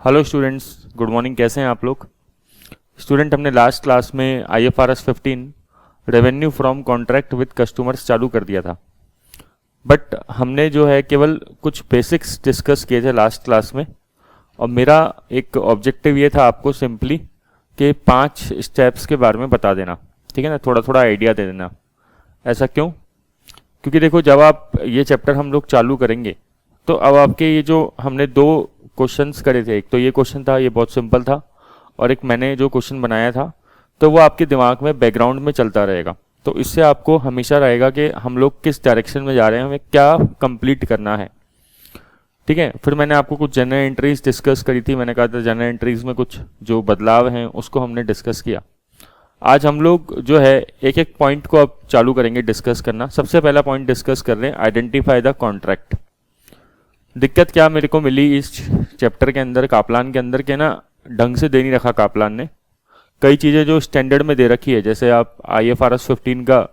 Hello students, good morning. कैसे हैं आप लोग? स्टूडेंट, हमने लास्ट क्लास में IFRS 15 revenue from contract with customers चालू कर दिया था, बट हमने जो है केवल कुछ बेसिक्स डिस्कस किए थे लास्ट क्लास में। और मेरा एक ऑब्जेक्टिव ये था आपको सिंपली कि 5 स्टेप्स के बारे में बता देना, ठीक है ना, थोड़ा थोड़ा आइडिया दे देना। ऐसा क्यों? क्योंकि देखो, जब आप ये चैप्टर हम लोग चालू करेंगे तो अब आपके ये जो हमने 2 क्वेश्चंस करे थे, एक तो ये क्वेश्चन था, ये बहुत सिंपल था, और एक मैंने जो क्वेश्चन बनाया था, तो वो आपके दिमाग में बैकग्राउंड में चलता रहेगा। तो इससे आपको हमेशा रहेगा कि हम लोग किस डायरेक्शन में जा रहे हैं, हमें क्या कंप्लीट करना है, ठीक है। फिर मैंने आपको कुछ जनरल एंट्रीज डिस्कस करी थी। मैंने कहा था जनरल एंट्रीज में कुछ जो बदलाव हैं उसको हमने डिस्कस किया। आज हम लोग जो है एक एक पॉइंट को अब चालू करेंगे डिस्कस करना। सबसे पहला पॉइंट डिस्कस कर रहे हैं, आइडेंटिफाई द कॉन्ट्रैक्ट। दिक्कत क्या मेरे को मिली इस चैप्टर के अंदर, कापलान के अंदर, के ना ढंग से दे नहीं रखा कापलान ने। कई चीज़ें जो स्टैंडर्ड में दे रखी है, जैसे आप IFRS 15 का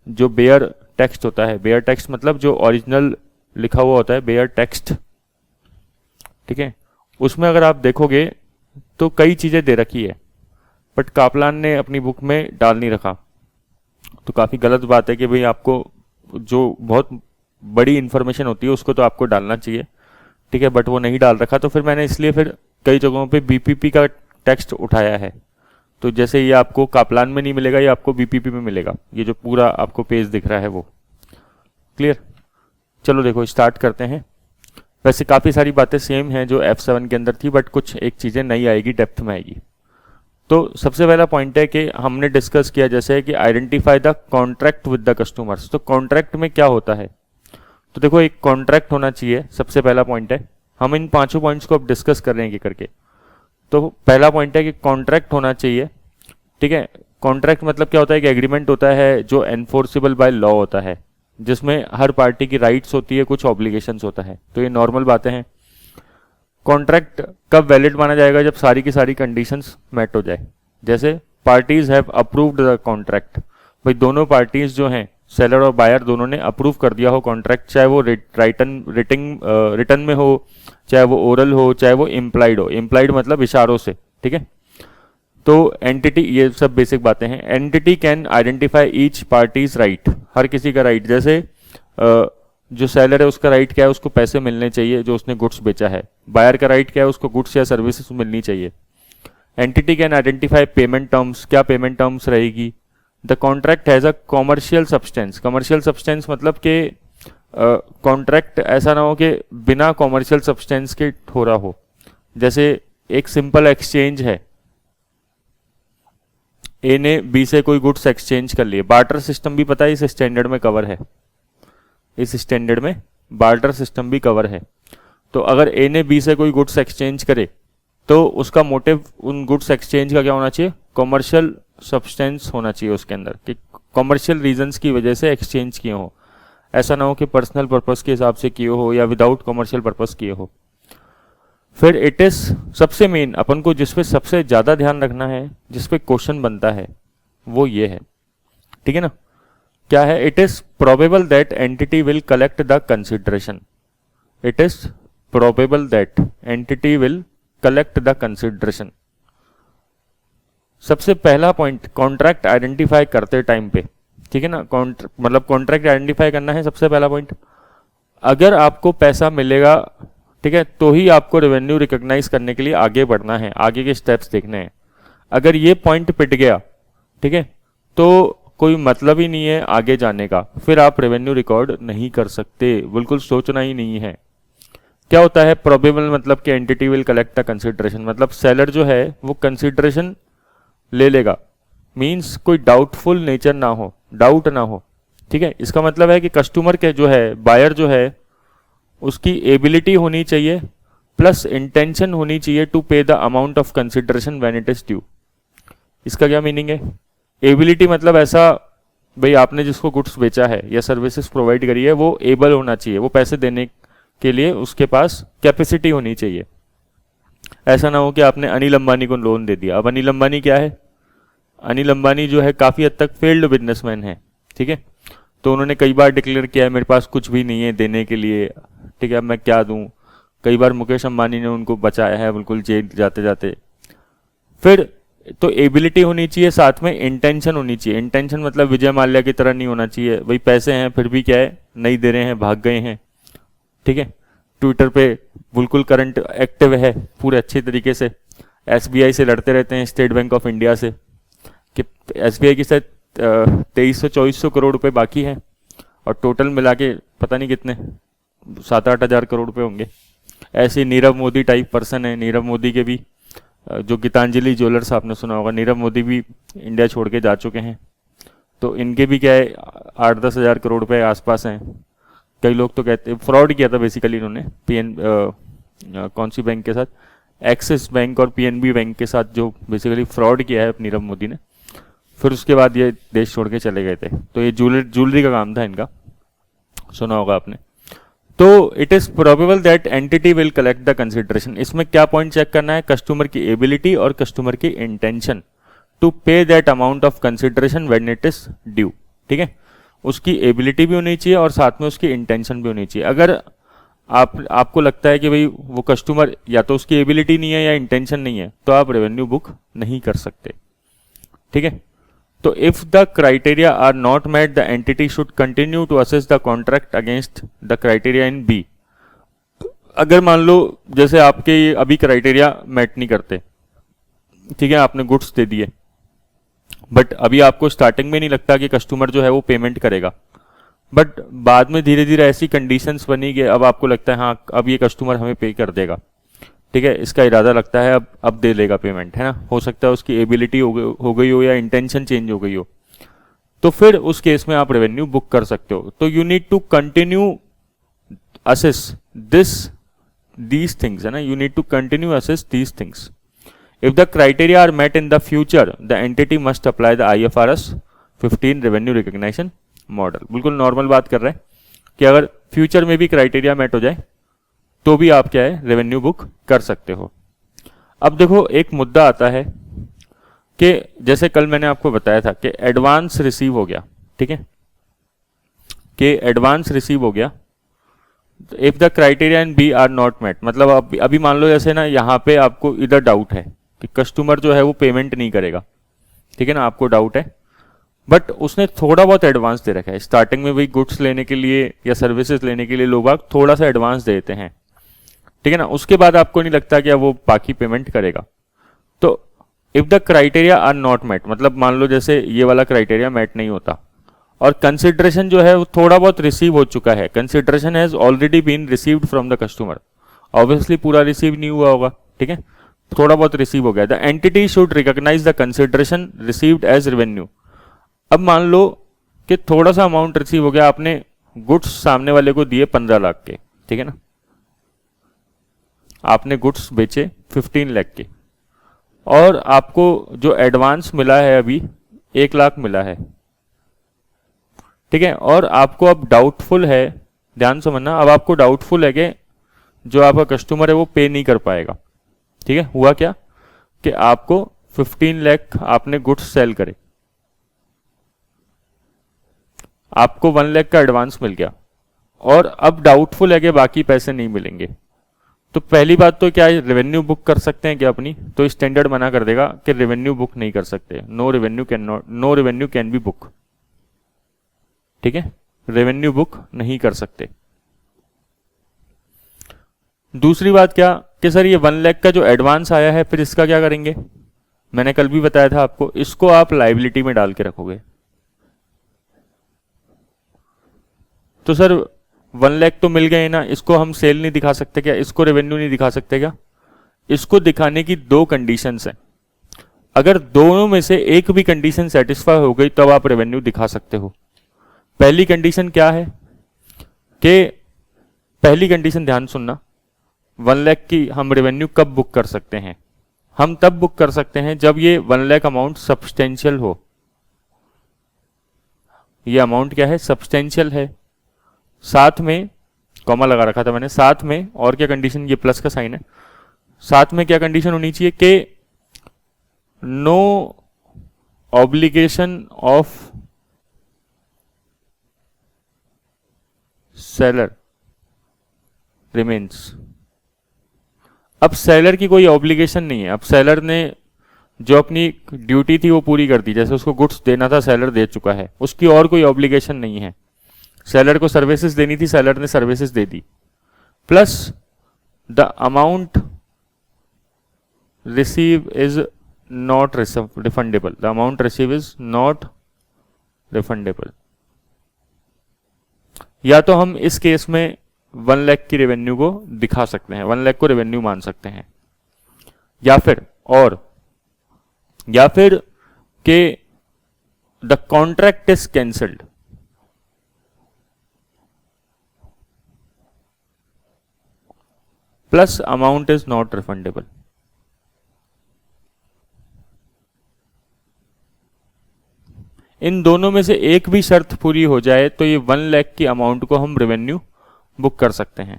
जो बेयर टेक्स्ट होता है, बेयर टेक्स्ट मतलब जो ओरिजिनल लिखा हुआ होता है, बेयर टेक्स्ट, ठीक है, उसमें अगर आप देखोगे तो कई चीज़ें दे रखी है, बट कापलान ने अपनी बुक में डाल नहीं रखा। तो काफ़ी गलत बात है कि भाई आपको जो बहुत बड़ी इन्फॉर्मेशन होती है उसको तो आपको डालना चाहिए, ठीक है, बट वो नहीं डाल रखा। तो फिर मैंने इसलिए फिर कई जगहों पे BPP का टेक्स्ट उठाया है। तो जैसे ये आपको कापलान में नहीं मिलेगा, ये आपको BPP में मिलेगा। ये जो पूरा आपको पेज दिख रहा है वो क्लियर। चलो देखो स्टार्ट करते हैं। वैसे काफ़ी सारी बातें सेम हैं जो F7 के अंदर थी, बट कुछ एक चीज़ें नई आएगी, डेप्थ में आएगी। तो सबसे पहला पॉइंट है कि हमने डिस्कस किया जैसे कि identify the contract with the customers. तो कॉन्ट्रैक्ट में क्या होता है? तो देखो, एक कॉन्ट्रैक्ट होना चाहिए, सबसे पहला पॉइंट है। हम इन 5 पॉइंट्स को अब डिस्कस कर रहे हैं करके। तो पहला पॉइंट है कि कॉन्ट्रैक्ट होना चाहिए, ठीक है। कॉन्ट्रैक्ट मतलब क्या होता है? कि एग्रीमेंट होता है जो एनफोर्सेबल बाय लॉ होता है, जिसमें हर पार्टी की राइट्स होती है, कुछ ऑब्लिगेशंस होता है। तो ये नॉर्मल बातें हैं। कॉन्ट्रैक्ट कब वैलिड माना जाएगा? जब सारी की सारी कंडीशंस मेट हो जाए। जैसे parties have approved the contract, भाई दोनों पार्टीज जो हैं, सेलर और बायर, दोनों ने अप्रूव कर दिया हो कॉन्ट्रैक्ट, चाहे वो रिटन में हो, चाहे वो ओरल हो, चाहे वो इम्प्लाइड हो। इम्प्लाइड मतलब इशारों से, ठीक है। तो एंटिटी, ये सब बेसिक बातें हैं। Entity can identify each parties right, हर किसी का राइट। जैसे जो सेलर है उसका राइट क्या है? उसको पैसे मिलने चाहिए जो उसने गुड्स बेचा है। बायर का राइट क्या है? उसको गुड्स या सर्विसेज मिलनी चाहिए। Entity can identify payment terms, क्या पेमेंट टर्म्स रहेगी। The contract has a commercial substance. Commercial substance मतलब कि कॉन्ट्रैक्ट ऐसा ना हो कि बिना कॉमर्शियल सब्सटेंस के हो रहा हो। जैसे एक सिंपल एक्सचेंज है, ए ने बी से कोई गुड्स एक्सचेंज कर लिए। बार्टर सिस्टम भी पता है इस स्टैंडर्ड में कवर है, इस स्टैंडर्ड में बार्टर सिस्टम भी कवर है। तो अगर ए ने बी से कोई गुड्स एक्सचेंज करे तो उसका मोटिव उन गुड्स एक्सचेंज का क्या होना चाहिए? कॉमर्शियल सब्सटेंस होना चाहिए उसके अंदर, कि कॉमर्शियल रीजंस की वजह से एक्सचेंज किए हो। ऐसा ना हो कि पर्सनल पर्पस के हिसाब से किए हो या विदाउट कॉमर्शियल पर्पस किए हो। फिर इट इज, सबसे मेन अपन को जिस पे सबसे ज़्यादा ध्यान रखना है, जिस पे क्वेश्चन बनता है, वो ये है, ठीक है ना। क्या है? It is probable that entity will collect the consideration. It is probable that entity will collect the consideration. सबसे पहला पॉइंट कॉन्ट्रैक्ट आइडेंटिफाई करते टाइम पे, ठीक है ना, मतलब कॉन्ट्रैक्ट आइडेंटिफाई करना है सबसे पहला पॉइंट। अगर आपको पैसा मिलेगा, ठीक है, तो ही आपको रेवेन्यू रिकॉग्नाइज करने के लिए आगे बढ़ना है, आगे के स्टेप्स देखने हैं। अगर ये पॉइंट पिट गया, ठीक है, तो कोई मतलब ही नहीं है आगे जाने का, फिर आप रेवेन्यू रिकॉर्ड नहीं कर सकते, बिल्कुल सोचना ही नहीं है। क्या होता है प्रोबेबल? मतलब कि entity will collect the consideration, मतलब सेलर जो है वो कंसिडरेशन ले लेगा। मींस कोई डाउटफुल नेचर ना हो, डाउट ना हो, ठीक है। इसका मतलब है कि कस्टमर के जो है, बायर जो है, उसकी एबिलिटी होनी चाहिए प्लस इंटेंशन होनी चाहिए टू पे the amount of consideration when it is due. इसका क्या मीनिंग है? एबिलिटी मतलब ऐसा, भाई आपने जिसको गुड्स बेचा है या सर्विसेज प्रोवाइड करी है, वो एबल होना चाहिए, वो पैसे देने के लिए उसके पास कैपेसिटी होनी चाहिए। ऐसा ना हो कि आपने अनिल अंबानी को लोन दे दिया। अब अनिल अंबानी क्या है? अनिल अंबानी जो है काफ़ी हद तक फेल्ड बिजनेसमैन है, ठीक है। तो उन्होंने कई बार डिक्लेयर किया है मेरे पास कुछ भी नहीं है देने के लिए, ठीक है, अब मैं क्या दूं। कई बार मुकेश अंबानी ने उनको बचाया है बिल्कुल जेल जाते जाते। फिर तो एबिलिटी होनी चाहिए, साथ में इंटेंशन होनी चाहिए। इंटेंशन मतलब विजय माल्या की तरह नहीं होना चाहिए, भाई पैसे हैं फिर भी क्या है नहीं दे रहे हैं, भाग गए हैं, ठीक है। ट्विटर पे बिल्कुल करंट एक्टिव है पूरे अच्छे तरीके से, एसबीआई से लड़ते रहते हैं, स्टेट बैंक ऑफ इंडिया से, कि एसबीआई की शायद 2300-2400 करोड़ रुपए बाकी है, और टोटल मिला के पता नहीं कितने 7-8 हज़ार करोड़ रुपए होंगे। ऐसे नीरव मोदी टाइप पर्सन है, नीरव मोदी के भी जो गीतांजलि ज्वेलर्स आपने सुना होगा, नीरव मोदी भी इंडिया छोड़ के जा चुके हैं, तो इनके भी क्या है 8-10 हज़ार करोड़ रुपए आसपास हैं। कई लोग तो कहते हैं फ्रॉड किया था बेसिकली इन्होंने कौन सी बैंक के साथ, एक्सिस बैंक और पीएनबी बैंक के साथ जो बेसिकली फ्रॉड किया है नीरव मोदी ने, फिर उसके बाद ये देश छोड़ के चले गए थे। तो ये ज्वेलरी का काम था इनका, सुना होगा आपने। तो it is probable that entity will collect the consideration. इसमें क्या पॉइंट चेक करना है, कस्टमर की एबिलिटी और कस्टमर की इंटेंशन टू पे that amount of consideration when it is due, ठीक है। उसकी एबिलिटी भी होनी चाहिए और साथ में उसकी इंटेंशन भी होनी चाहिए। अगर आपको लगता है कि भाई वो कस्टमर या तो उसकी एबिलिटी नहीं है या इंटेंशन नहीं है, तो आप रेवेन्यू बुक नहीं कर सकते, ठीक है। तो if the criteria are not met the entity should continue to assess the contract against the criteria in B. अगर मान लो जैसे आपके ये अभी क्राइटेरिया मेट नहीं करते, ठीक है, आपने गुड्स दे दिए, बट अभी आपको स्टार्टिंग में नहीं लगता कि कस्टमर जो है वो पेमेंट करेगा, बट बाद में धीरे धीरे ऐसी कंडीशंस बनी कि अब आपको लगता है हाँ अब ये कस्टमर हमें पे कर देगा, ठीक है, इसका इरादा लगता है अब दे देगा पेमेंट, है ना। हो सकता है उसकी एबिलिटी हो गई हो या इंटेंशन चेंज हो गई हो, तो फिर उस केस में आप रेवेन्यू बुक कर सकते हो। तो you need to continue assess these things, है ना, you need to continue assess these things. If the criteria are met in the future the entity must apply the IFRS 15 revenue recognition model. बिल्कुल normal बात कर रहे हैं कि अगर future में भी क्राइटेरिया मेट हो जाए तो भी आप क्या है रेवेन्यू बुक कर सकते हो। अब देखो एक मुद्दा आता है कि जैसे कल मैंने आपको बताया था कि एडवांस रिसीव हो गया, ठीक है, कि एडवांस रिसीव हो गया, if the criteria in B are not met, मतलब अभी मान लो जैसे ना यहाँ पे आपको इधर डाउट है कि कस्टमर जो है वो पेमेंट नहीं करेगा, ठीक है ना, आपको डाउट है, बट उसने थोड़ा बहुत एडवांस दे रखा है। स्टार्टिंग में वही गुड्स लेने के लिए या सर्विसेज लेने के लिए लोग आप थोड़ा सा एडवांस देते हैं, ठीक है ना, उसके बाद आपको नहीं लगता कि वो बाकी पेमेंट करेगा। तो if the criteria are not met, मतलब मान लो जैसे ये वाला क्राइटेरिया मेट नहीं होता और कंसिडरेशन जो है वो थोड़ा बहुत रिसीव हो चुका है, consideration has already been received from the customer, obviously पूरा रिसीव नहीं हुआ होगा, ठीक है, थोड़ा बहुत रिसीव हो गया, the entity should recognise the consideration received as revenue. अब मान लो कि थोड़ा सा अमाउंट रिसीव हो गया, आपने गुड्स सामने वाले को दिए 15 लाख के, ठीक है ना, आपने गुड्स बेचे 15 लाख के, और आपको जो एडवांस मिला है अभी 1 लाख मिला है, ठीक है, और आपको अब डाउटफुल है, ध्यान समझना, अब आपको डाउटफुल है कि जो आपका कस्टमर है वो पे नहीं कर पाएगा, ठीक है। हुआ क्या कि आपको 15 लाख आपने गुड्स सेल करे, आपको 1 लाख का एडवांस मिल गया, और अब डाउटफुल है कि बाकी पैसे नहीं मिलेंगे। तो पहली बात तो क्या है, रेवेन्यू बुक कर सकते हैं क्या अपनी, तो स्टैंडर्ड मना कर देगा कि रेवेन्यू बुक नहीं कर सकते, no revenue can be book, ठीक है, रेवेन्यू बुक नहीं कर सकते। दूसरी बात क्या कि सर ये 1 लाख का जो एडवांस आया है फिर इसका क्या करेंगे, मैंने कल भी बताया था आपको, इसको आप लायबिलिटी में डाल के रखोगे। तो सर 1 लाख तो मिल गए ना, इसको हम सेल नहीं दिखा सकते क्या, इसको रेवेन्यू नहीं दिखा सकते क्या? इसको दिखाने की 2 कंडीशंस हैं। अगर दोनों में से एक भी कंडीशन सेटिस्फाई हो गई तब आप रेवेन्यू दिखा सकते हो। पहली कंडीशन क्या है कि पहली कंडीशन ध्यान सुनना, 1 लाख की हम रेवेन्यू कब बुक कर सकते हैं? हम तब बुक कर सकते हैं जब ये 1 लाख अमाउंट सब्सटेंशियल हो। ये अमाउंट क्या है? सब्सटेंशियल है। साथ में कॉमा लगा रखा था मैंने, साथ में और क्या कंडीशन, ये प्लस का साइन है, साथ में क्या कंडीशन होनी चाहिए कि no obligation of seller remains. अब सेलर की कोई ऑब्लिगेशन नहीं है, अब सेलर ने जो अपनी ड्यूटी थी वो पूरी कर दी, जैसे उसको गुड्स देना था सेलर दे चुका है, उसकी और कोई ऑब्लिगेशन नहीं है। सेलर को सर्विसेज देनी थी, सेलर ने services they the, plus the amount receive is not refundable, the amount receive is not refundable. या तो हम इस केस में 1 लाख की रेवेन्यू को दिखा सकते हैं, 1 लाख को रेवेन्यू मान सकते हैं, या फिर के the contract is cancelled, plus amount is not refundable. इन दोनों में से एक भी शर्त पूरी हो जाए तो ये 1 लाख की अमाउंट को हम रेवेन्यू बुक कर सकते हैं।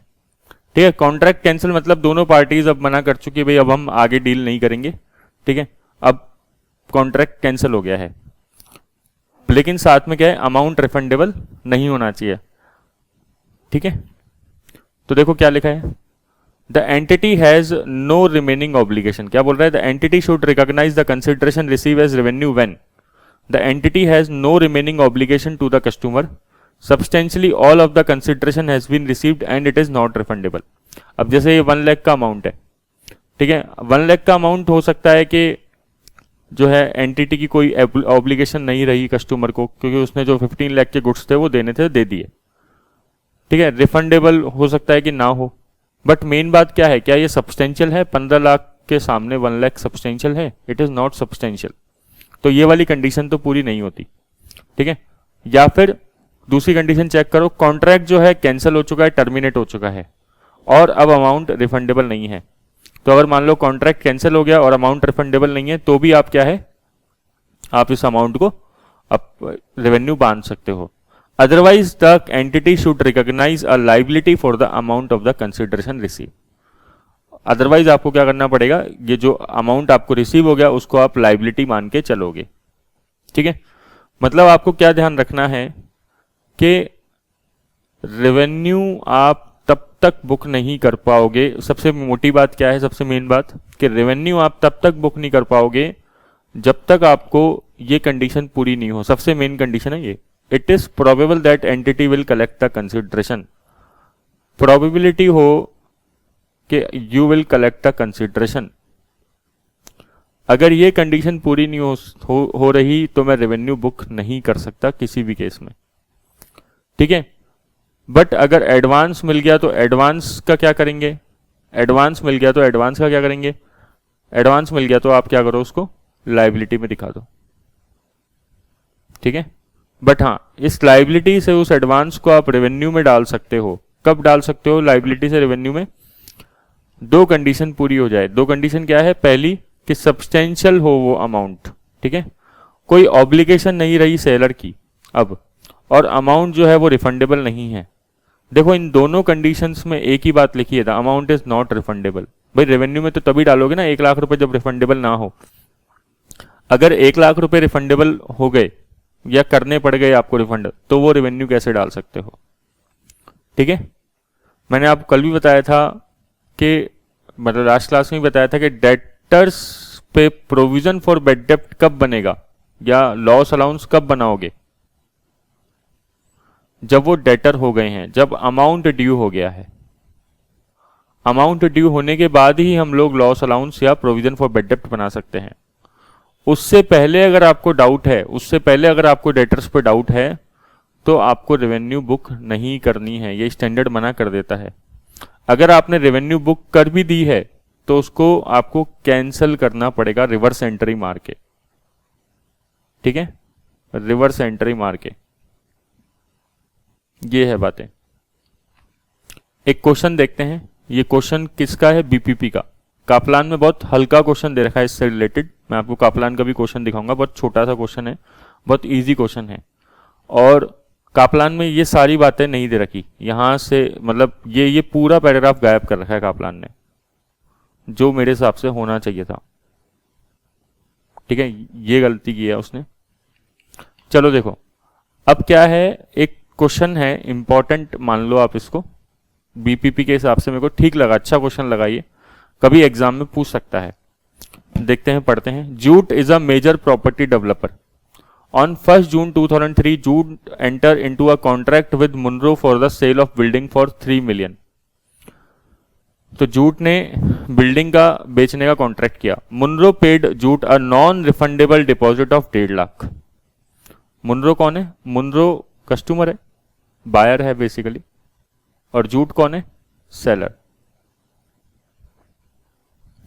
ठीक है, कॉन्ट्रैक्ट कैंसिल मतलब दोनों पार्टीज अब मना कर चुकी है, भाई अब हम आगे डील नहीं करेंगे। ठीक है, अब कॉन्ट्रैक्ट कैंसिल हो गया है, लेकिन साथ में क्या है, अमाउंट रिफंडेबल नहीं होना चाहिए। ठीक है, तो देखो क्या लिखा है, the entity has no remaining obligation. क्या बोल रहा है, the entity should recognise the consideration receive as revenue when the entity has no remaining obligation to the customer, substantially all of the consideration has been received and it is not refundable. अब जैसे ये 1 लाख का amount है, ठीक है, 1 लाख का amount हो सकता है कि जो है एंटिटी की कोई ऑब्लिगेशन नहीं रही कस्टमर को, क्योंकि उसने जो 15 लाख के गुड्स थे वो देने थे, दे दिए। ठीक है, रिफंडेबल हो सकता है कि ना हो, बट मेन बात क्या है, क्या ये सब्सटेंशियल है? 15 लाख के सामने 1 लाख सब्सटेंशियल है? It is not substantial. तो ये वाली कंडीशन तो पूरी नहीं होती। ठीक है, या फिर दूसरी कंडीशन चेक करो, कॉन्ट्रैक्ट जो है कैंसिल हो चुका है, टर्मिनेट हो चुका है और अब अमाउंट रिफंडेबल नहीं है। तो अगर मान लो कॉन्ट्रैक्ट कैंसिल हो गया और अमाउंट रिफंडेबल नहीं है, तो भी आप क्या है, आप इस अमाउंट को आप रेवेन्यू बांध सकते हो। Otherwise the entity should recognise a liability for the amount of the consideration receive. Otherwise आपको क्या करना पड़ेगा, ये जो अमाउंट आपको रिसीव हो गया उसको आप लाइबिलिटी मान के चलोगे। ठीक है, मतलब आपको क्या ध्यान रखना है कि रेवेन्यू आप तब तक बुक नहीं कर पाओगे। सबसे मोटी बात क्या है, सबसे मेन बात कि रेवेन्यू आप तब तक बुक नहीं कर पाओगे जब तक आपको ये कंडीशन पूरी नहीं हो। सबसे मेन कंडीशन है ये, it is probable that entity will collect the consideration. Probability हो कि you will collect the consideration. अगर ये कंडीशन पूरी नहीं हो रही तो मैं रेवेन्यू बुक नहीं कर सकता किसी भी केस में। ठीक है, बट अगर एडवांस मिल गया तो एडवांस का क्या करेंगे, एडवांस मिल गया तो एडवांस का क्या करेंगे, एडवांस मिल गया तो आप क्या करो, उसको लाइबिलिटी में दिखा दो। ठीक है, बट हाँ, इस लाइबिलिटी से उस एडवांस को आप रेवेन्यू में डाल सकते हो। कब डाल सकते हो लाइबिलिटी से रेवेन्यू में? दो कंडीशन पूरी हो जाए। दो कंडीशन क्या है, पहली कि सब्सटेंशियल हो वो अमाउंट, ठीक है, कोई ऑब्लिगेशन नहीं रही सेलर की अब, और अमाउंट जो है वो रिफंडेबल नहीं है। देखो इन दोनों कंडीशंस में एक ही बात लिखी है, the amount is not refundable. भाई रेवेन्यू में तो तभी डालोगे ना 1 लाख रुपए जब रिफंडेबल ना हो। अगर 1 लाख रुपए रिफंडेबल हो गए या करने पड़ गए आपको रिफंड, तो वो रेवेन्यू कैसे डाल सकते हो? ठीक है, मैंने आपको कल भी बताया था कि मतलब लास्ट क्लास में बताया था कि डेटर्स पे प्रोविजन फॉर बैड डेप्ट कब बनेगा या लॉस अलाउंस कब बनाओगे? जब वो डेटर हो गए हैं, जब अमाउंट ड्यू हो गया है। अमाउंट ड्यू होने के बाद ही हम लोग लॉस अलाउंस या प्रोविजन फॉर बैड डेप्ट बना सकते हैं। उससे पहले अगर आपको डाउट है, उससे पहले अगर आपको डेटर्स पे डाउट है, तो आपको रेवेन्यू बुक नहीं करनी है, ये स्टैंडर्ड मना कर देता है। अगर आपने रेवेन्यू बुक कर भी दी है तो उसको आपको कैंसिल करना पड़ेगा रिवर्स एंट्री मार के। ठीक है, रिवर्स एंट्री मार के। ये है बातें। एक क्वेश्चन देखते हैं, ये क्वेश्चन किसका है, बीपीपी का। कापलान में बहुत हल्का क्वेश्चन दे रखा है इससे रिलेटेड। मैं आपको कापलान का भी क्वेश्चन दिखाऊंगा, बहुत छोटा सा क्वेश्चन है, बहुत इजी क्वेश्चन है। और कापलान में ये सारी बातें नहीं दे रखी, यहां से मतलब ये पूरा पैराग्राफ गायब कर रखा है कापलान ने, जो मेरे हिसाब से होना चाहिए था। ठीक है, ये गलती की है उसने। चलो देखो, अब क्या है, एक क्वेश्चन है इंपॉर्टेंट, मान लो आप इसको, बीपीपी के हिसाब से मेरे को ठीक लगा, अच्छा क्वेश्चन लगा ये। कभी एग्जाम में पूछ सकता है। देखते हैं, पढ़ते हैं। Jute is a major property developer. On 1 June 2003 Jute enter into a contract with Munro for the sale of building for 3 million. तो जूट ने बिल्डिंग का बेचने का कॉन्ट्रैक्ट किया। Munro paid Jute a non refundable deposit of 1.5 lakh. Munro कौन है? Munro customer है, buyer है बेसिकली, और जूट कौन है? सेलर।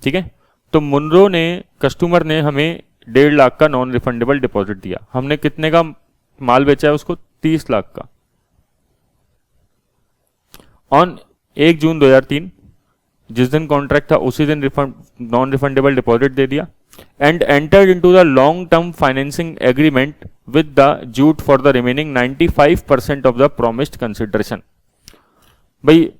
ठीक है, तो मुनरो ने, कस्टमर ने हमें 1.5 लाख का नॉन रिफंडेबल डिपॉजिट दिया। हमने कितने का माल बेचा है उसको? 30 लाख का। ऑन 1 जून 2003, जिस दिन कॉन्ट्रैक्ट था उसी दिन नॉन रिफंडेबल डिपॉजिट दे दिया। And entered into the long term financing agreement with the jute for the remaining 95% of the promised consideration. भाई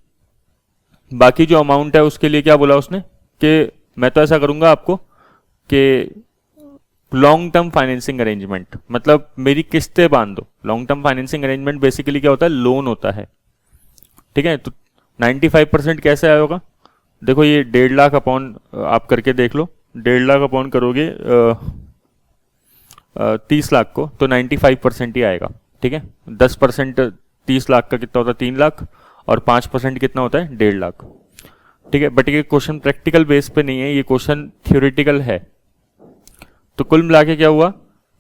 बाकी जो अमाउंट है उसके लिए क्या बोला उसने कि मैं तो ऐसा करूंगा आपको कि लॉन्ग टर्म फाइनेंसिंग अरेंजमेंट, मतलब मेरी किस्तें बांध दो। Long term financing arrangement basically क्या होता है? लोन होता है। ठीक है, तो 95% कैसे आया होगा? देखो ये 1.5 लाख अपॉन, आप करके देख लो, 1.5 लाख अपॉन करोगे 30 लाख को, तो 95% ही आएगा। ठीक है, 10% 30 लाख का कितना होता है? 3 लाख, और 5% कितना होता है? 1.5 लाख। ठीक है, बट ये क्वेश्चन प्रैक्टिकल बेस पे नहीं है, ये क्वेश्चन थ्योरेटिकल है। तो कुल मिला के क्या हुआ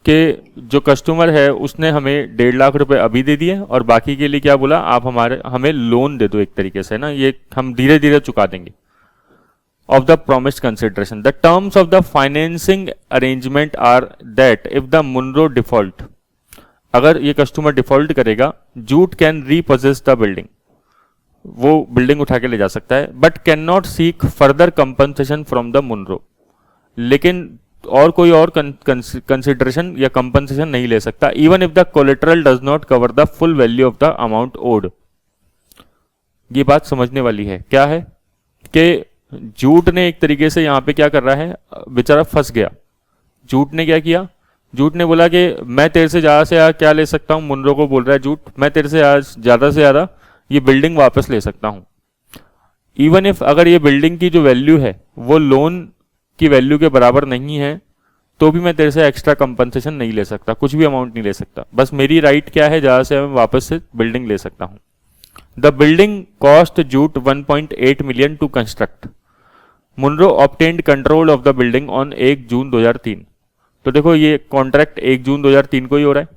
कि जो कस्टमर है उसने हमें 1.5 लाख रुपए अभी दे दिए, और बाकी के लिए क्या बोला? आप हमें लोन दे दो एक तरीके से ना, ये हम धीरे धीरे चुका देंगे। of the promised consideration. The terms of the financing arrangement are that if the Munro default, अगर ये कस्टमर डिफॉल्ट करेगा, Jute can repossess the building, वो बिल्डिंग उठा के ले जा सकता है, but can not seek further compensation from the Munro, लेकिन और कोई और कंसिडरेशन या कंपनसेशन नहीं ले सकता, even if the collateral does not cover the full value of the amount owed. ये बात समझने वाली है। क्या है कि जूट ने एक तरीके से यहां पे क्या कर रहा है, बेचारा फंस गया। जूट ने क्या किया? जूट ने बोला कि मैं तेरे से ज्यादा से ज्यादा क्या ले सकता हूं, मुनरो को बोल रहा है जूट, मैं तेरे से ज्यादा से ज्यादा ये बिल्डिंग वापस ले सकता हूं, इवन इफ अगर ये बिल्डिंग की जो वैल्यू है वो लोन की वैल्यू के बराबर नहीं है, तो भी मैं तेरे से एक्स्ट्रा कंपनसेशन नहीं ले सकता, कुछ भी अमाउंट नहीं ले सकता, बस मेरी राइट क्या है, ज्यादा से मैं वापस से बिल्डिंग ले सकता हूं। The building cost Jute 1.8 million to construct. Munro obtained control of the building on 1 June 2003। तो देखो ये कॉन्ट्रैक्ट 1 जून 2003 को ही हो रहा है,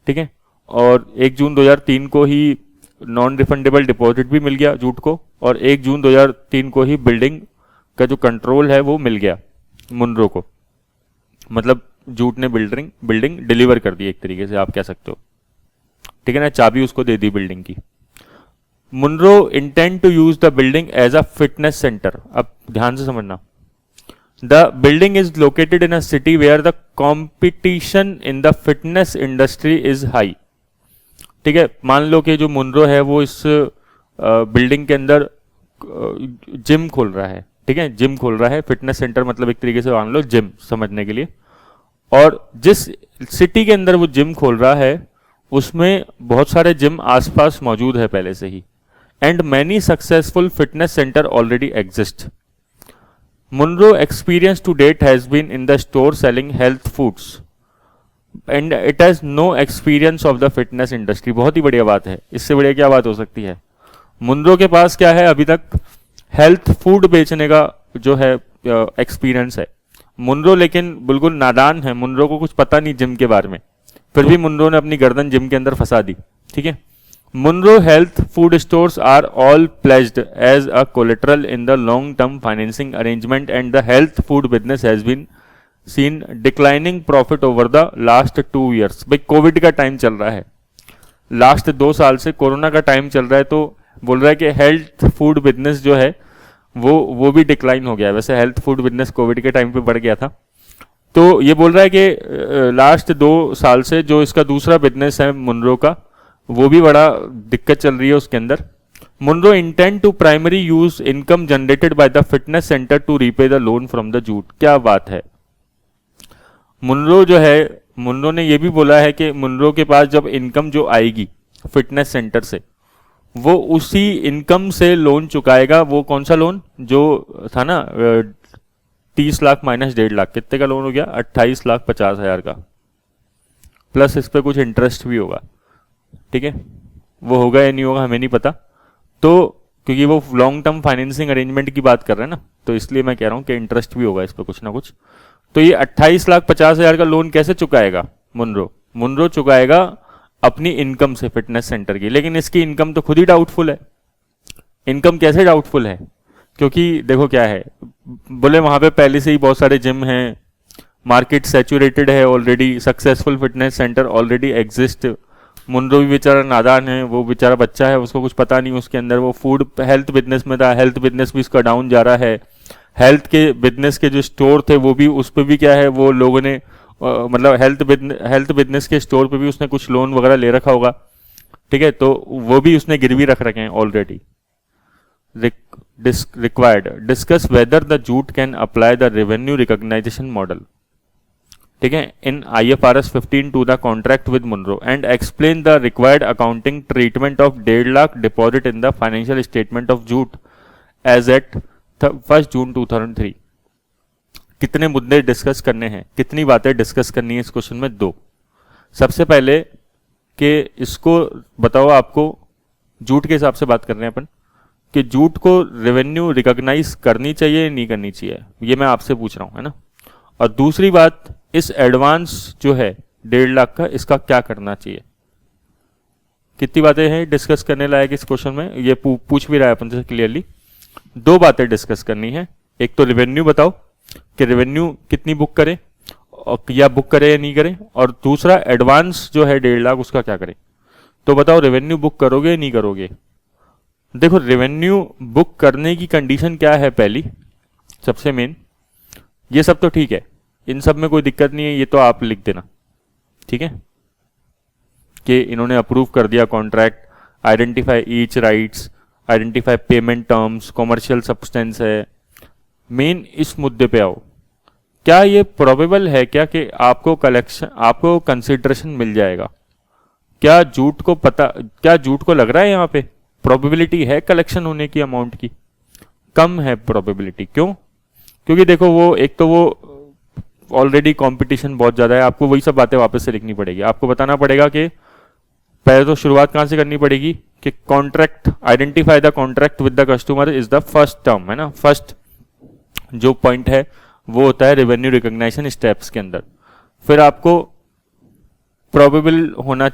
ठीक है, और 1 जून 2003 को ही नॉन रिफंडेबल डिपॉजिट भी मिल गया जूट को, और 1 जून 2003 को ही बिल्डिंग का जो कंट्रोल है वो मिल गया मुनरो को, मतलब जूट ने बिल्डिंग डिलीवर कर दी एक तरीके से आप कह सकते हो, ठीक है ना, चाबी उसको दे दी बिल्डिंग की। Munro intend to use the building as a fitness centre. अब ध्यान से समझना, the building is located in a city where the competition in the fitness industry is high. ठीक है, मान लो कि जो मुनरो है वो इस बिल्डिंग के अंदर जिम खोल रहा है, ठीक है, जिम खोल रहा है, फिटनेस सेंटर मतलब एक तरीके से मान लो जिम समझने के लिए, और जिस सिटी के अंदर वो जिम खोल रहा है उसमें बहुत सारे जिम आसपास मौजूद है पहले से ही, and many successful fitness centre already exist. Munro experience to date has been in the store selling health foods and it has no experience of the fitness industry. बहुत ही बढ़िया बात है, इससे बढ़िया क्या बात हो सकती है। मुनरो के पास क्या है, अभी तक हेल्थ फूड बेचने का जो है एक्सपीरियंस है। मुनरो लेकिन बिल्कुल नादान है, मुनरो को कुछ पता नहीं जिम के बारे में, फिर भी मुनरो ने अपनी गर्दन जिम के अंदर फंसा दी, ठीक है। Munro health food stores are all pledged as a collateral in the long term financing arrangement and the health food business has been seen declining profit over the last 2 years। भाई Covid का time चल रहा है, last 2 साल से corona का time चल रहा है, तो बोल रहा है कि हेल्थ फूड बिजनेस जो है वो भी डिक्लाइन हो गया है। वैसे हेल्थ फूड बिजनेस कोविड के टाइम पे बढ़ गया था, तो ये बोल रहा है कि लास्ट 2 साल से जो इसका दूसरा बिजनेस है मुनरो का, वो भी बड़ा दिक्कत चल रही है उसके अंदर। Munro intend to primary use income generated by the fitness centre to repay the loan from the Jute. क्या बात है। मुनरो जो है, मुनरो ने ये भी बोला है कि मुनरो के पास जब इनकम जो आएगी फिटनेस सेंटर से, वो उसी इनकम से लोन चुकाएगा। वो कौन सा लोन जो था ना, 30 लाख माइनस 1.5 लाख, कितने का लोन हो गया? 28,50,000 का, प्लस इस पर कुछ इंटरेस्ट भी होगा। ठीक है, वो होगा या नहीं होगा हमें नहीं पता। तो क्योंकि वो लॉन्ग टर्म फाइनेंसिंग अरेंजमेंट की बात कर रहे हैं ना, तो इसलिए मैं कह रहा हूँ कि इंटरेस्ट भी होगा इस पर कुछ ना कुछ। तो ये 28,50,000 का लोन कैसे चुकाएगा मुनरो? मुनरो चुकाएगा अपनी इनकम से, फिटनेस सेंटर की। लेकिन इसकी इनकम तो खुद ही डाउटफुल है। इनकम कैसे डाउटफुल है? क्योंकि देखो क्या है, बोले वहां पे पहले से ही बहुत सारे जिम हैं, मार्केट सैचुरेटेड है already, successful fitness centre already exist. Munro भी बेचारा नादान है, वो बेचारा बच्चा है, उसको कुछ पता नहीं उसके अंदर। वो फूड हेल्थ बिजनेस में था, हेल्थ बिजनेस भी उसका डाउन जा रहा है। हेल्थ के बिजनेस के जो स्टोर थे वो भी, उस पर भी क्या है, वो लोगों ने मतलब हेल्थ बिजनेस के स्टोर पे भी उसने कुछ लोन वगैरह ले रखा होगा। ठीक है, तो वो भी उसने गिरवी रख रखे हैं already. Required discuss whether the Jute can apply the revenue recognition model. ठीक है, in IFRS 15 to the contract with Munro and explain the required accounting treatment of 1.5 lakh deposit in the financial statement of Jute as at 1 June 2003। कितने मुद्दे discuss करने हैं, कितनी बातें discuss करनी है इस क्वेश्चन में? 2। सबसे पहले कि इसको बताओ, आपको जूट के हिसाब से बात कर रहे हैं अपन, कि जूट को रेवेन्यू रिकॉग्नाइज करनी चाहिए नहीं करनी चाहिए, ये मैं आपसे पूछ रहा हूं, है ना। और दूसरी बात, इस एडवांस जो है 1.5 लाख का, इसका क्या करना चाहिए? कितनी बातें हैं डिस्कस करने लायक इस क्वेश्चन में, ये पूछ भी रहा है अपन से क्लियरली। 2 बातें डिस्कस करनी है। एक तो रेवेन्यू बताओ कि रेवेन्यू कितनी बुक करें, या बुक करें या नहीं करें, और दूसरा एडवांस जो है 1.5 लाख उसका क्या करें। तो बताओ, रेवेन्यू बुक करोगे या नहीं करोगे? देखो, रेवेन्यू बुक करने की कंडीशन क्या है? पहली सबसे मेन, ये सब तो ठीक है, इन सब में कोई दिक्कत नहीं है, ये तो आप लिख देना। ठीक है, कि इन्होंने अप्रूव कर दिया contract, identify each rights, identify payment terms, commercial substance है। मेन इस मुद्दे पे आओ, क्या ये प्रोबेबल है क्या कि आपको आपको कंसिडरेशन मिल जाएगा? क्या जूट को लग रहा है यहाँ पे प्रोबेबिलिटी है कलेक्शन होने की अमाउंट की? कम है प्रोबेबिलिटी। क्यों? क्योंकि देखो, वो एक तो वो ऑलरेडी कंपटीशन बहुत ज्यादा है, आपको वही सब बातें वापस से लिखनी पड़ेगी। आपको बताना पड़ेगा कि पहले तो शुरुआत कहां से करनी पड़ेगी कि contract, identify the contract with the customer is the first term, है ना। फर्स्ट जो पॉइंट है वो होता है रेवेन्यू रिकॉग्निशन स्टेप्स के अंदर। फिर आपको प्रोबेबल होना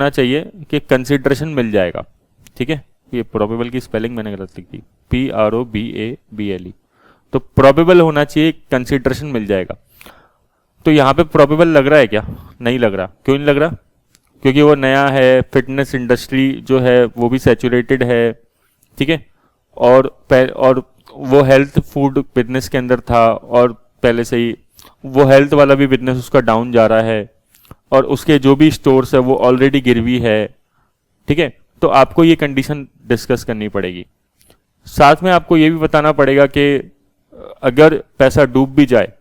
चाहिए कि कंसिडरेशन मिल जाएगा। ठीक है, ये प्रोबेबल की स्पेलिंग मैंने गलत लिख दी, PROBABLE। तो प्रोबेबल होना चाहिए, कंसिडरेशन मिल जाएगा। तो यहाँ पे प्रोबेबल लग रहा है क्या? नहीं लग रहा। क्यों नहीं लग रहा? क्योंकि वो नया है, फिटनेस इंडस्ट्री जो है वो भी सैचुरेटेड है। ठीक है, और वो हेल्थ फूड बिजनेस के अंदर था, और पहले से ही वो हेल्थ वाला भी बिजनेस उसका डाउन जा रहा है, और उसके जो भी स्टोर्स है वो ऑलरेडी गिरवी है। ठीक है, तो आपको ये कंडीशन डिस्कस करनी पड़ेगी। साथ में आपको ये भी बताना पड़ेगा कि अगर पैसा डूब भी जाए,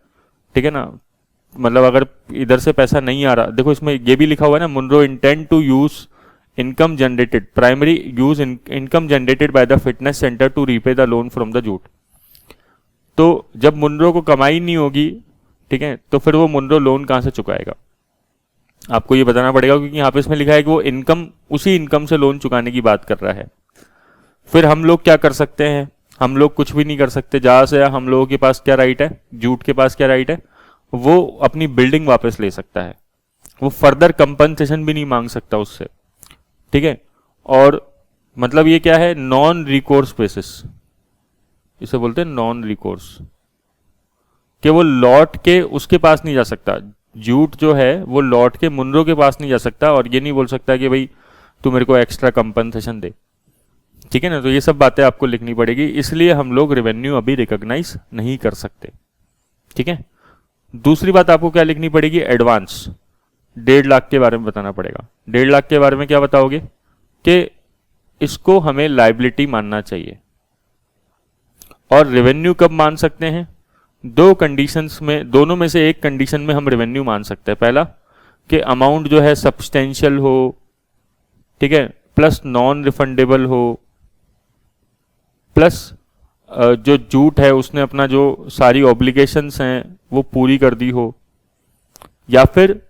ठीक है ना, मतलब अगर इधर से पैसा नहीं आ रहा, देखो इसमें ये भी लिखा हुआ है ना, Munro intend to use income generated, primary use income generated by the fitness centre to repay the loan from the Jute. तो जब मुनरो को कमाई नहीं होगी, ठीक है, तो फिर वो मुनरो लोन कहां से चुकाएगा? आपको ये बताना पड़ेगा, क्योंकि यहाँ पे इसमें लिखा है कि वो इनकम, उसी इनकम से लोन चुकाने की बात कर रहा है। फिर हम लोग क्या कर सकते हैं? हम लोग कुछ भी नहीं कर सकते। जहां से हम लोगों के पास क्या राइट है, जूट के पास क्या राइट है, वो अपनी बिल्डिंग वापस ले सकता है, वो फर्दर कंपनसेशन भी नहीं मांग सकता उससे। ठीक है, और मतलब ये क्या है, नॉन रिकोर्स बेसिस, इसे बोलते हैं नॉन रिकोर्स, कि वो लौट के उसके पास नहीं जा सकता। जूट जो है वो लौट के मुनरो के पास नहीं जा सकता, और ये नहीं बोल सकता कि भाई तू मेरे को एक्स्ट्रा कंपनसेशन दे। ठीक है ना, तो ये सब बातें आपको लिखनी पड़ेगी, इसलिए हम लोग रेवेन्यू अभी रिकॉग्नाइज नहीं कर सकते। ठीक है, दूसरी बात आपको क्या लिखनी पड़ेगी, एडवांस 1.5 लाख के बारे में बताना पड़ेगा। 1.5 लाख के बारे में क्या बताओगे कि इसको हमें लाइबिलिटी मानना चाहिए। और रेवेन्यू कब मान सकते हैं? 2 कंडीशंस में, दोनों में से एक कंडीशन में हम रेवेन्यू मान सकते हैं। पहला कि अमाउंट जो है सब्सटेंशियल हो, ठीक है, प्लस नॉन रिफंडेबल हो, प्लस जो जूट है उसने अपना जो सारी ऑब्लिगेशंस हैं वो पूरी कर दी हो, या फिर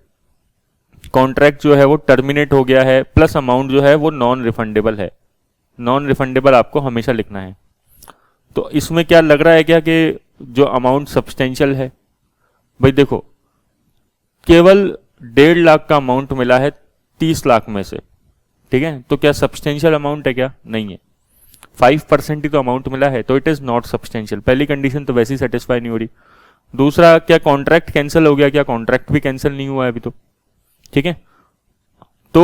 कॉन्ट्रैक्ट जो है वो टर्मिनेट हो गया है प्लस अमाउंट जो है वो नॉन रिफंडेबल है। नॉन रिफंडेबल आपको हमेशा लिखना है। तो इसमें क्या लग रहा है क्या कि जो अमाउंट सब्सटेंशियल है, भाई देखो केवल 1.5 लाख का अमाउंट मिला है 30 लाख में से, ठीक है, तो क्या सब्सटेंशियल अमाउंट है क्या? नहीं है। 5% ही तो अमाउंट मिला है, तो इट इज नॉट सब्सटेंशियल। पहली कंडीशन तो वैसे ही सेटिस्फाई नहीं हो रही। दूसरा, क्या कॉन्ट्रैक्ट कैंसिल हो गया? क्या कॉन्ट्रैक्ट भी कैंसिल नहीं हुआ है अभी तो, ठीक है। तो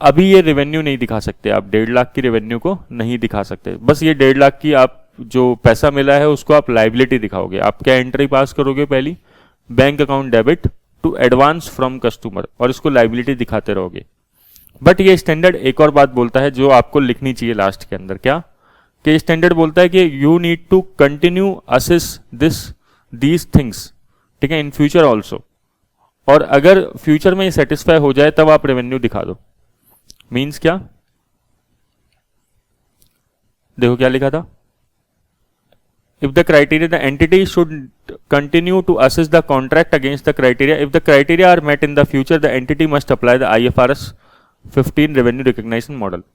अभी ये रेवेन्यू नहीं दिखा सकते आप, 1.5 लाख की रेवेन्यू को नहीं दिखा सकते। बस ये 1.5 लाख की आप जो पैसा मिला है उसको आप लाइबिलिटी दिखाओगे। आप क्या एंट्री पास करोगे? पहली bank account debit to advance from customer, और इसको लाइबिलिटी दिखाते रहोगे। बट ये स्टैंडर्ड एक और बात बोलता है जो आपको लिखनी चाहिए लास्ट के अंदर, क्या कि स्टैंडर्ड बोलता है कि you need to continue assess these things, ठीक है, इन फ्यूचर ऑल्सो। और अगर फ्यूचर में ये सेटिस्फाई हो जाए तब आप रेवेन्यू दिखा दो। मीन्स क्या? देखो क्या लिखा था, if the criteria, the entity should continue to assess the contract against the criteria. If the criteria are met in the future, the entity must apply the IFRS 15 revenue recognition model.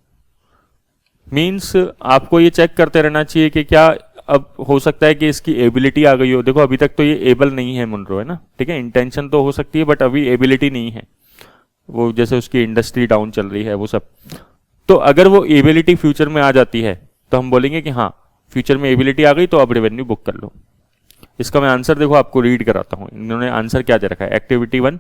Means आपको ये check करते रहना चाहिए कि क्या अब हो सकता है कि इसकी एबिलिटी आ गई हो। देखो अभी तक तो ये एबल नहीं है मुनरो, है ना, ठीक है, इंटेंशन तो हो सकती है बट अभी एबिलिटी नहीं है, वो जैसे उसकी इंडस्ट्री डाउन चल रही है वो सब। तो अगर वो एबिलिटी फ्यूचर में आ जाती है तो हम बोलेंगे कि हाँ फ्यूचर में एबिलिटी आ गई तो अब रेवेन्यू बुक कर लो। इसका मैं आंसर देखो आपको रीड कराता हूँ। इन्होंने आंसर क्या दे रखा है, activity 1,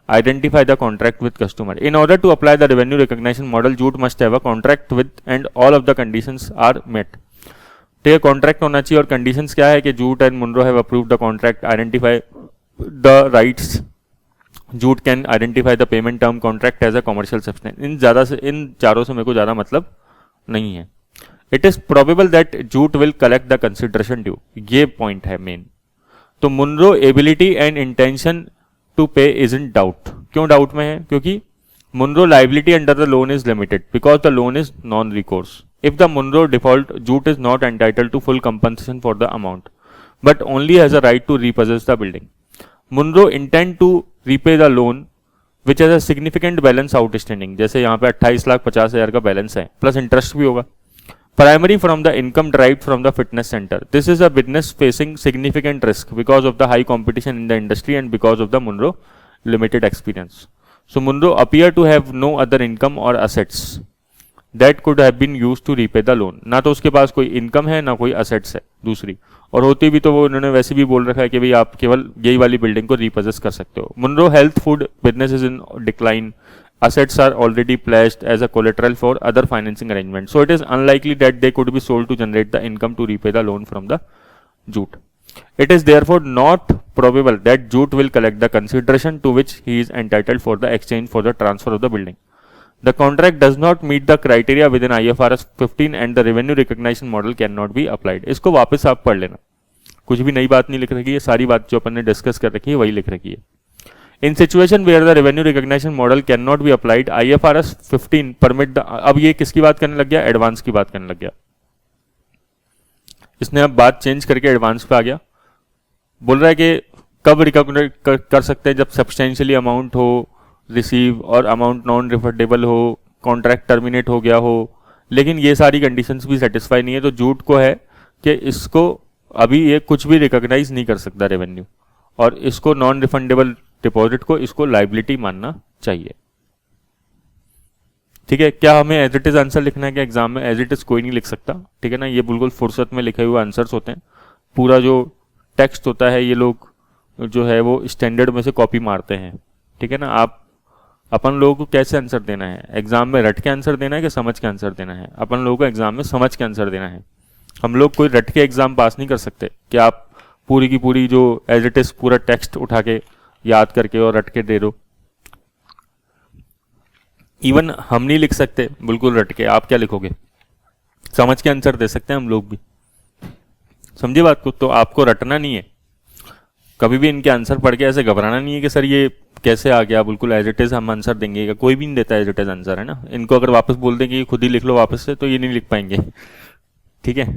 identify the contract with customer. In order to apply the revenue recognition model, जूट must have a contract with and all of the conditions are met. ठीक है, कॉन्ट्रैक्ट होना चाहिए और कंडीशंस क्या है कि Jute and Munro have approved the contract, identify the rights, Jute can identify the payment term, contract as a commercial substance. इन चारों से मेरे को ज्यादा मतलब नहीं है। It is probable that Jute will collect the consideration due, ये पॉइंट है मेन। तो Munro ability and intention to pay is in doubt. क्यों डाउट में है? क्योंकि Munro liability under the loan is limited because the loan is non recourse. If the Munro default, Jute is not entitled to full compensation for the amount but only has a right to repossess the building. Munro intend to repay the loan which has a significant balance outstanding. जैसे यहाँ पे 28,50,000 का balance है plus interest भी होगा। Primary from the income derived from the fitness center. This is a business facing significant risk because of the high competition in the industry and because of the Munro limited experience. So Munro appear to have no other income or assets that could have been used to repay the loan. ना तो उसके पास कोई income है ना कोई assets है दूसरी, और होती भी तो वो उन्होंने वैसे भी बोल रखा है कि भाई आप केवल यही वाली बिल्डिंग को रीपोजेस कर सकते हो। Munro health food business is in decline. Assets are already pledged as a collateral for other financing arrangements, so it is unlikely that they could be sold to generate the income to repay the loan from the jute. It is therefore not probable that jute will collect the consideration to which he is entitled for the exchange for the transfer of the building. The contract does not meet the criteria within IFRS 15 and the revenue recognition model cannot be applied. इसको वापस आप पढ़ लेना, कुछ भी नई बात नहीं लिख रखी है, सारी बात जो अपन ने डिस्कस कर रखी है वही लिख रखी है। In situation where the revenue recognition model cannot be applied, IFRS 15 permit the, अब ये किसकी बात करने लग गया? एडवांस की बात करने लग गया। इसने अब बात चेंज करके एडवांस पे आ गया। बोल रहा है कि कब रिकॉग्नाइज कर सकते हैं? जब सब्सटेंशियली अमाउंट हो रिसीव और अमाउंट नॉन रिफंडेबल हो, कॉन्ट्रैक्ट टर्मिनेट हो गया हो। लेकिन ये सारी कंडीशंस भी सेटिस्फाई नहीं है, तो जूट को है कि इसको अभी ये कुछ भी रिकॉग्नाइज नहीं कर सकता रेवेन्यू, और इसको नॉन रिफंडेबल डिपॉजिट को इसको लाइबिलिटी मानना चाहिए। ठीक है, क्या हमें एज इट इज आंसर लिखना है? क्या एग्जाम में एज इट इज कोई नहीं लिख सकता, ठीक है ना, ये बिल्कुल फुर्सत में लिखे हुए आंसर्स होते हैं। पूरा जो टेक्स्ट होता है ये लोग जो है वो स्टैंडर्ड में से कॉपी मारते हैं, ठीक है ना। आप अपन लोगों को कैसे आंसर देना है? एग्जाम में रट के आंसर देना है कि समझ के आंसर देना है? अपन लोगों को एग्जाम में समझ के आंसर देना है। हम लोग कोई रट के एग्जाम पास नहीं कर सकते कि आप पूरी की पूरी जो एज इट इज पूरा टेक्स्ट उठा के याद करके और रट के दे दो। इवन हम नहीं लिख सकते बिल्कुल रट के, आप क्या लिखोगे? समझ के आंसर दे सकते हैं हम लोग भी, समझे बात को। तो आपको रटना नहीं है, कभी भी इनके आंसर पढ़ के ऐसे घबराना नहीं है कि सर ये कैसे आ गया, बिल्कुल एज इट इज हम आंसर देंगे, कोई भी नहीं देता एज इट इज आंसर, है ना। इनको अगर वापस बोल दें कि खुद ही लिख लो वापस से, तो ये नहीं लिख पाएंगे, ठीक है।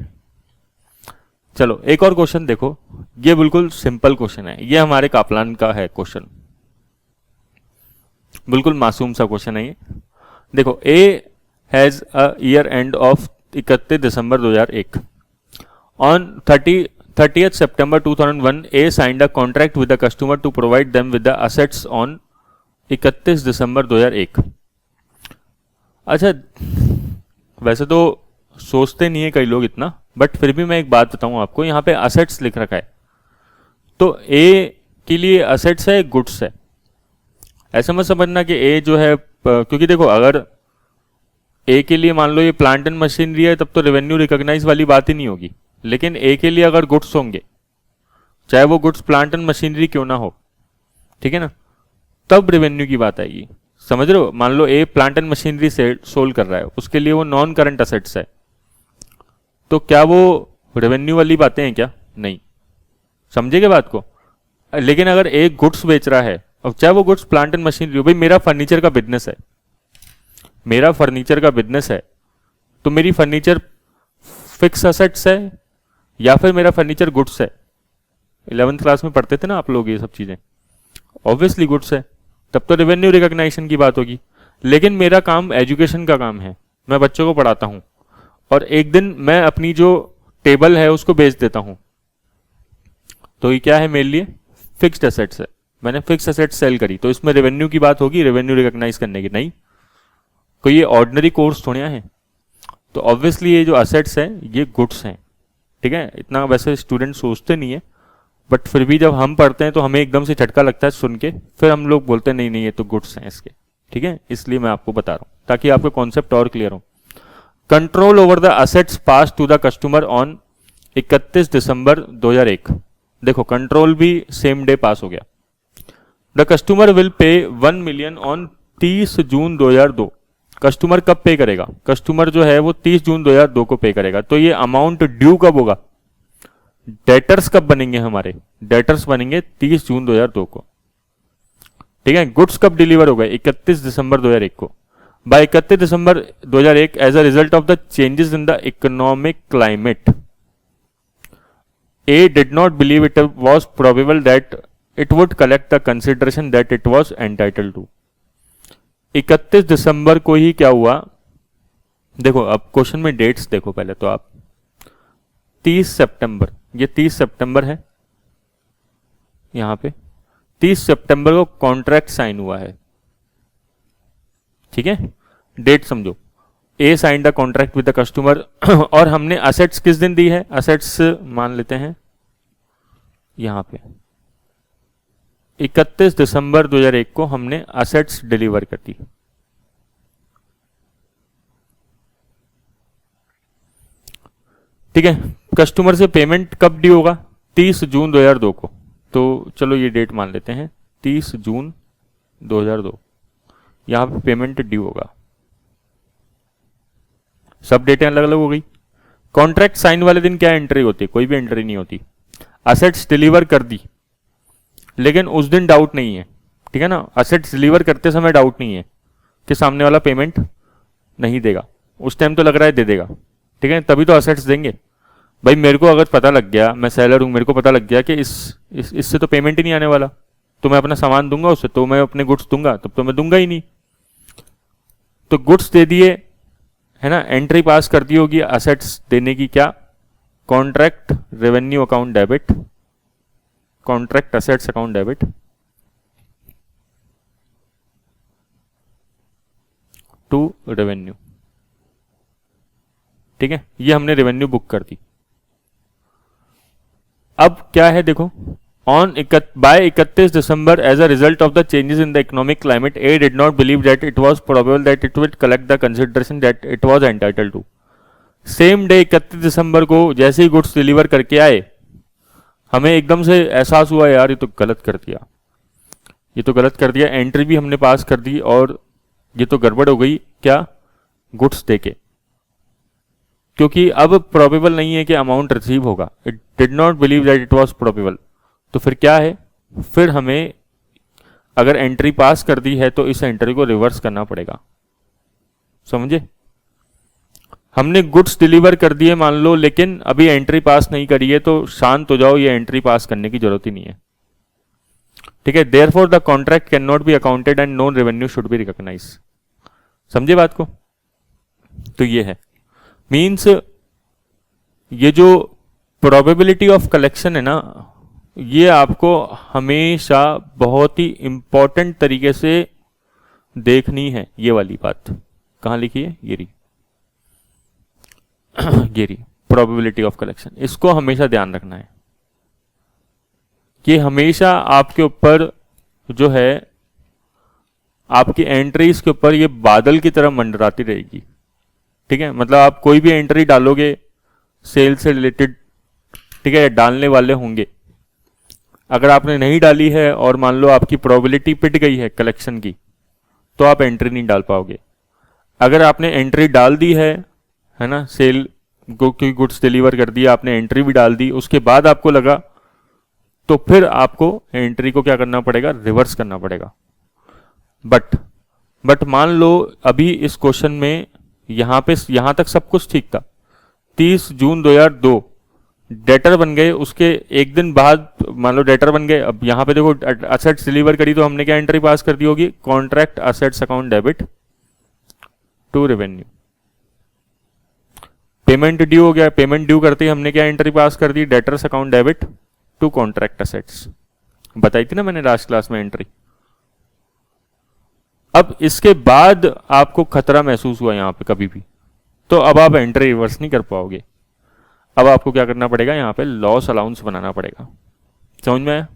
चलो एक और क्वेश्चन देखो, ये बिल्कुल सिंपल क्वेश्चन है, ये हमारे कापलान का है क्वेश्चन, बिल्कुल मासूम सा क्वेश्चन है ये। देखो, A has a year end of 31 December 2001। On 30th September 2001, A signed a contract with the customer to provide them with the assets on 31 दिसंबर 2001। अच्छा, वैसे तो सोचते नहीं है कई लोग इतना, बट फिर भी मैं एक बात बताऊं आपको, यहाँ पे असेट्स लिख रखा है, तो ए के लिए असेट्स है, गुड्स है। ऐसा मत समझना कि ए जो है, क्योंकि देखो अगर ए के लिए मान लो ये प्लांट एंड मशीनरी है, तब तो रेवेन्यू रिकॉग्नाइज वाली बात ही नहीं होगी। लेकिन ए के लिए अगर गुड्स होंगे, चाहे वो गुड्स प्लांट एंड मशीनरी क्यों ना हो, ठीक है ना, तब रेवेन्यू की बात आएगी। समझ रहे हो, मान लो ए प्लांट एंड मशीनरी से सोल्व कर रहा है, उसके लिए वो नॉन करंट असेट्स है, तो क्या वो रेवेन्यू वाली बातें हैं क्या? नहीं, समझेगे बात को। लेकिन अगर एक गुड्स बेच रहा है, अब चाहे वो गुड्स प्लांट एंड मशीनरी हो, भाई मेरा फर्नीचर का बिजनेस है, मेरा फर्नीचर का बिजनेस है, तो मेरी फर्नीचर फिक्स असेट्स है या फिर मेरा फर्नीचर गुड्स है? 11th क्लास में पढ़ते थे ना आप लोग ये सब चीजें, ऑब्वियसली गुड्स है, तब तो रेवेन्यू रिकॉग्नाइजेशन की बात होगी। लेकिन मेरा काम एजुकेशन का काम है, मैं बच्चों को पढ़ाता हूं, और एक दिन मैं अपनी जो टेबल है उसको बेच देता हूं, तो ये क्या है मेरे लिए? फिक्स्ड एसेट्स है, मैंने फिक्स एसेट्स सेल करी, तो इसमें रेवेन्यू की बात होगी, रेवेन्यू रिकॉग्नाइज करने की? नहीं, कोई ये ऑर्डिनरी कोर्स थोड़ा है। तो ऑब्वियसली ये जो असेट्स हैं ये गुड्स हैं, ठीक है। इतना वैसे स्टूडेंट सोचते नहीं है, बट फिर भी जब हम पढ़ते हैं तो हमें एकदम से झटका लगता है सुन के, फिर हम लोग बोलते हैं नहीं नहीं ये तो गुड्स हैं इसके, ठीक है। इसलिए मैं आपको बता रहा हूं ताकि आपको कॉन्सेप्ट और क्लियर हो। Control over the assets pass to the customer on 31 दिसंबर 2001। देखो, कंट्रोल भी सेम डे पास हो गया। The customer will pay 1 million on 30 June 2002। Customer कब पे करेगा? कस्टमर जो है वो 30 जून 2002 को पे करेगा। तो ये अमाउंट ड्यू कब होगा? डेटर्स कब बनेंगे हमारे? डेटर्स बनेंगे 30 जून 2002 को, ठीक है। गुड्स कब डिलीवर हो गए? 31 दिसंबर 2001 को। By 31 December 2001 as a result of the changes in the economic climate, A did not believe it was probable that it would collect the consideration that it was entitled to। 31 दिसंबर को ही क्या हुआ? देखो, अब question में dates देखो पहले तो आप। 30 सितंबर, ये 30 सितंबर है, यहां पे 30 सितंबर को कॉन्ट्रैक्ट साइन हुआ है, ठीक है। डेट समझो, A sign the contract with the customer, और हमने असेट्स किस दिन दी है? असेट्स मान लेते हैं यहां पे 31 दिसंबर 2001 को हमने असेट्स डिलीवर कर दी, ठीक है। कस्टमर से पेमेंट कब ड्यू होगा? 30 जून 2002 को। तो चलो ये डेट मान लेते हैं 30 जून 2002, यहां पे पेमेंट ड्यू होगा। सब डेटें अलग अलग हो गई। कॉन्ट्रैक्ट साइन वाले दिन क्या एंट्री होती है? कोई भी एंट्री नहीं होती। असेट्स डिलीवर कर दी, लेकिन उस दिन डाउट नहीं है, ठीक है ना। असेट्स डिलीवर करते समय डाउट नहीं है कि सामने वाला पेमेंट नहीं देगा, उस टाइम तो लग रहा है दे देगा, ठीक है, तभी तो असेट्स देंगे। भाई मेरे को अगर पता लग गया, मैं सेलर हूं, मेरे को पता लग गया कि इससे तो पेमेंट ही नहीं आने वाला, तो मैं अपना सामान दूंगा उससे, तो मैं अपने गुड्स दूंगा, तब तो मैं दूंगा ही नहीं। तो गुड्स दे दिए, है ना, एंट्री पास कर दी होगी असेट्स देने की, क्या? Contract revenue account debit, contract assets account debit to revenue, ठीक है। ये हमने रेवेन्यू बुक कर दी। अब क्या है देखो, by 31 December, as a result of the changes in the economic climate, A did not believe that it was probable that it would collect the consideration that it was entitled to। Same day 31 दिसंबर को जैसे ही goods deliver करके आए, हमें एकदम से एहसास हुआ यार ये तो गलत कर दिया, ये तो गलत कर दिया। एंट्री भी हमने पास कर दी और ये तो गड़बड़ हो गई, क्या? गुड्स देके, क्योंकि अब प्रोबेबल नहीं है कि अमाउंट रिसीव होगा। It did not believe that it was probable. तो फिर क्या है? फिर हमें अगर एंट्री पास कर दी है तो इस एंट्री को रिवर्स करना पड़ेगा, समझे। हमने गुड्स डिलीवर कर दिए मान लो, लेकिन अभी एंट्री पास नहीं करी है, तो शांत हो जाओ, ये एंट्री पास करने की जरूरत ही नहीं है, ठीक है। Therefore the contract can not be accounted and no revenue should be recognise. समझे बात को। तो ये है मींस ये जो प्रोबेबिलिटी ऑफ कलेक्शन है ना, ये आपको हमेशा बहुत ही इंपॉर्टेंट तरीके से देखनी है। ये वाली बात कहां लिखी है, ये रही ये रही प्रोबेबिलिटी ऑफ कलेक्शन, इसको हमेशा ध्यान रखना है। ये हमेशा आपके ऊपर जो है, आपकी एंट्रीज के ऊपर ये बादल की तरह मंडराती रहेगी, ठीक है। मतलब आप कोई भी एंट्री डालोगे सेल से रिलेटेड, ठीक है, डालने वाले होंगे। अगर आपने नहीं डाली है और मान लो आपकी प्रोबेबिलिटी पिट गई है कलेक्शन की, तो आप एंट्री नहीं डाल पाओगे। अगर आपने एंट्री डाल दी है ना, सेल की गुड्स डिलीवर कर दिया, आपने एंट्री भी डाल दी, उसके बाद आपको लगा, तो फिर आपको एंट्री को क्या करना पड़ेगा, रिवर्स करना पड़ेगा। बट मान लो अभी इस क्वेश्चन में यहां तक सब कुछ ठीक था। 30 जून 2002 डेटर बन गए, उसके एक दिन बाद मान लो डेटर बन गए। अब यहां पे देखो असेट्स डिलीवर करी, तो हमने क्या एंट्री पास कर दी होगी, contract assets account debit to revenue. Payment due हो गया, पेमेंट ड्यू करते ही हमने क्या एंट्री पास कर दी, debtors account debit to contract assets. बताई थी ना मैंने लास्ट क्लास में एंट्री। अब इसके बाद आपको खतरा महसूस हुआ यहां पे कभी भी, तो अब आप एंट्री रिवर्स नहीं कर पाओगे। अब आपको क्या करना पड़ेगा, यहां पे लॉस अलाउंस बनाना पड़ेगा। समझ में आया।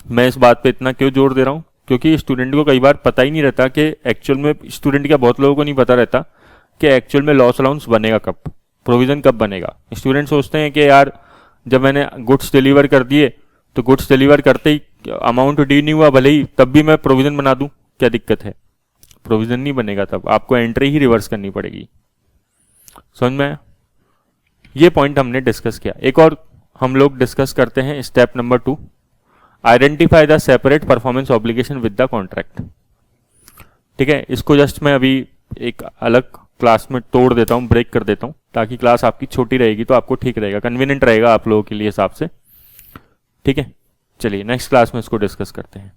मैं इस बात पे इतना क्यों जोर दे रहा हूं, क्योंकि स्टूडेंट को कई बार पता ही नहीं रहता कि एक्चुअल में, स्टूडेंट क्या बहुत लोगों को नहीं पता रहता कि एक्चुअल में लॉस अलाउंस बनेगा कब, प्रोविजन कब बनेगा। स्टूडेंट सोचते हैं कि यार जब मैंने गुड्स डिलीवर कर दिए, तो गुड्स डिलीवर करते ही अमाउंट डी नहीं हुआ, भले ही तब भी मैं प्रोविजन बना दूं, क्या दिक्कत है। प्रोविजन नहीं बनेगा, तब आपको एंट्री ही रिवर्स करनी पड़ेगी। समझ में आया। ये पॉइंट हमने डिस्कस किया। एक और हम लोग डिस्कस करते हैं, step number 2, identify the separate performance obligation with the contract. ठीक है, इसको जस्ट मैं अभी एक अलग क्लास में तोड़ देता हूं, ब्रेक कर देता हूं, ताकि क्लास आपकी छोटी रहेगी तो आपको ठीक रहेगा, कन्वीनियंट रहेगा आप लोगों के लिए हिसाब से। ठीक है, चलिए नेक्स्ट क्लास में इसको डिस्कस करते हैं।